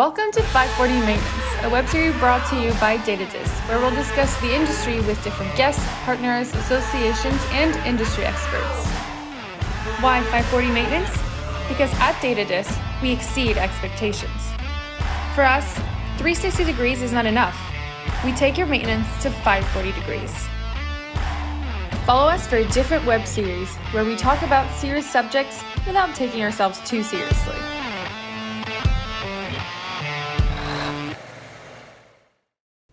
Welcome to 540 Maintenance, a web series brought to you by DataDis, where we'll discuss the industry with different guests, partners, associations, and industry experts. Why 540 Maintenance? Because at DataDis, we exceed expectations. For us, 360 degrees is not enough. We take your maintenance to 540 degrees. Follow us for a different web series where we talk about serious subjects without taking ourselves too seriously.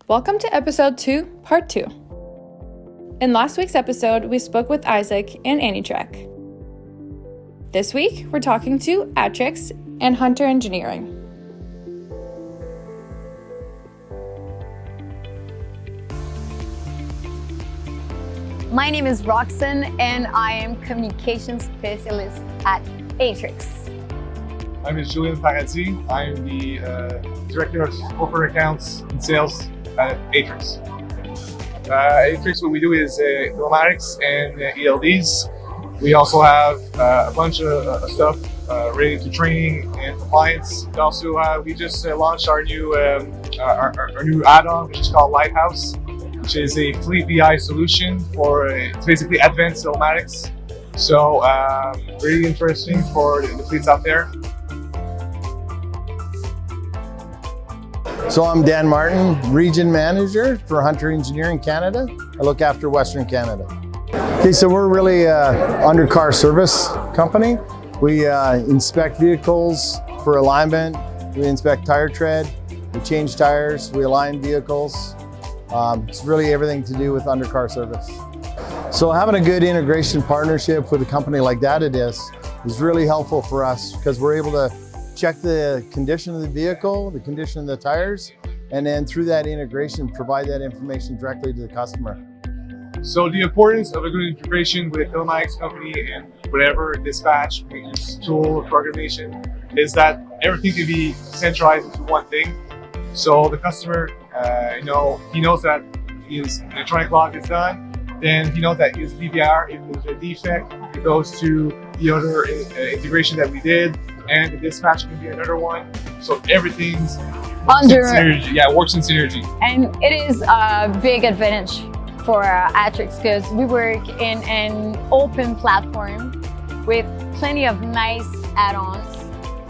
Welcome to episode 2, part 2. In last week's episode, we spoke with Isaac and AttriX. This week, we're talking to AttriX and Hunter Engineering. My name is Roxanne, and I am communication specialist at AttriX. My name is Julian Parazzi. I'm the Director of Corporate Accounts and Sales at AttriX. AttriX, what we do is telematics and ELDs. We also have a bunch of stuff related to training and compliance. And also, we just launched our new add-on, which is called Lighthouse, which is a fleet BI solution for it's basically advanced telematics. So really interesting for the fleets out there. So I'm Dan Martin, Region Manager for Hunter Engineering Canada. I look after Western Canada. Okay, so we're really an under-car service company. We inspect vehicles for alignment. We inspect tire tread. We change tires. We align vehicles. It's really everything to do with under-car service. So having a good integration partnership with a company like DataDis is really helpful for us because we're able to check the condition of the vehicle, the condition of the tires, and then through that integration, provide that information directly to the customer. So the importance of a good integration with a telematics company and whatever dispatch, maintenance tool, or programmation is that everything can be centralized into one thing. So the customer, he knows that his electronic log is done. Then he knows that his DVR, if there's a defect, it goes to the other integration that we did, and the dispatch can be another one. So everything's synergy. Yeah, it works in synergy. And it is a big advantage for AttriX because we work in an open platform with plenty of nice add-ons.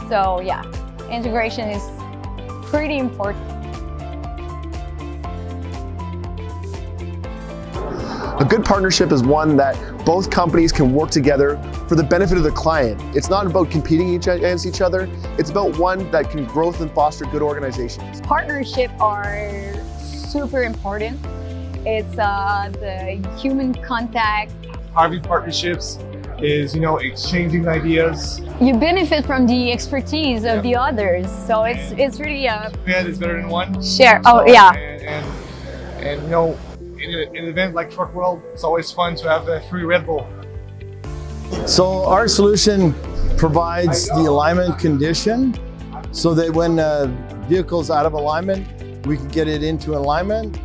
So yeah, integration is pretty important. A good partnership is one that both companies can work together for the benefit of the client. It's not about competing against each other. It's about one that can growth and foster good organizations. Partnerships are super important. It's the human contact. Having partnerships is, exchanging ideas. You benefit from the expertise of the others. So it's really Yeah, it's better than one. share. So, Oh yeah. And in an event like TruckWorld, it's always fun to have a free Red Bull. So our solution provides the alignment condition so that when a vehicle's out of alignment, we can get it into alignment.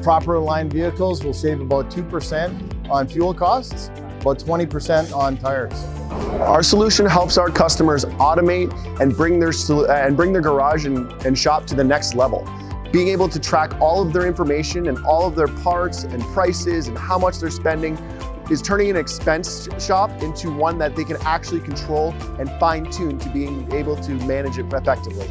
Proper aligned vehicles will save about 2% on fuel costs, about 20% on tires. Our solution helps our customers automate and bring their garage and shop to the next level. Being able to track all of their information and all of their parts and prices and how much they're spending is turning an expense shop into one that they can actually control and fine-tune to being able to manage it effectively.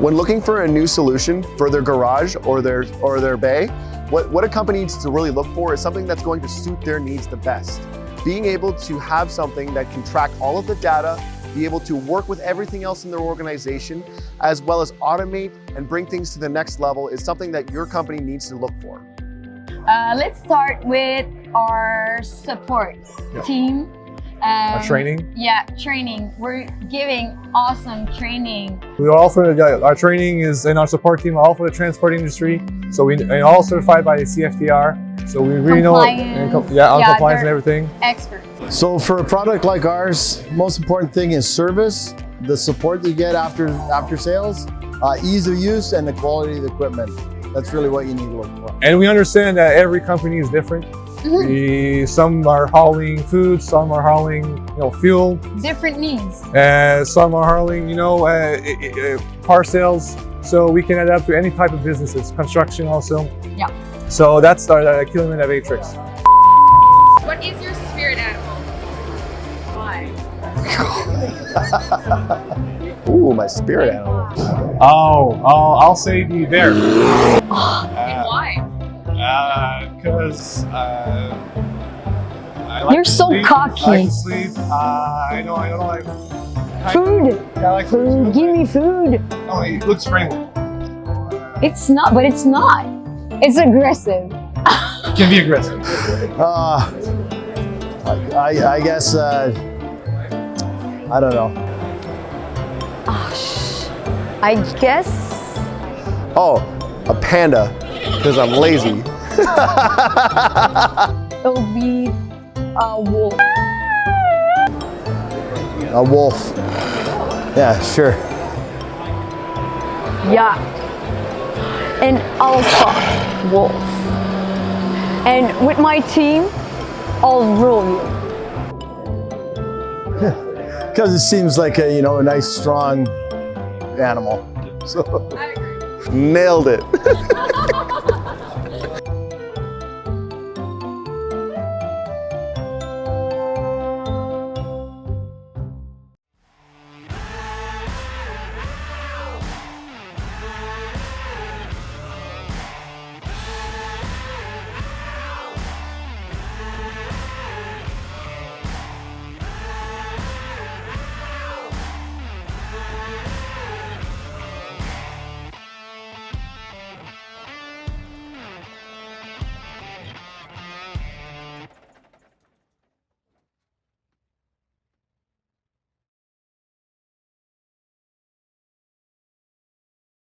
When looking for a new solution for their garage or their bay, what a company needs to really look for is something that's going to suit their needs the best. Being able to have something that can track all of the data, be able to work with everything else in their organization, as well as automate and bring things to the next level is something that your company needs to look for. Let's start with our support team. Our training. Yeah, training. We're giving awesome training. We also our training is in our support team, all for the transport industry. So we're all certified by the CFTR. So we really know on compliance and everything. Experts. So for a product like ours, most important thing is service, the support you get after sales, ease of use, and the quality of the equipment. That's really what you need to look for. And we understand that every company is different. Some are hauling food, some are hauling fuel, Different needs. some are hauling parcels. So we can adapt to any type of businesses, construction also. Yeah. So that's the key element of AttriX. What is your spirit animal? Why? Ooh, my spirit animal. I'll say the bear. And why? Because You're so cocky. I like to sleep. I don't like Food. I like Food. Give me food. Oh, it looks friendly. It's not, but it's not. It's aggressive. It can be aggressive. I guess, I don't know. I guess. Oh, a panda, because I'm lazy. It'll be a wolf. A wolf. Yeah, sure. Yeah. An alpha wolf. And with my team, I'll rule you. Because it seems like a nice, strong animal. So. Nailed it.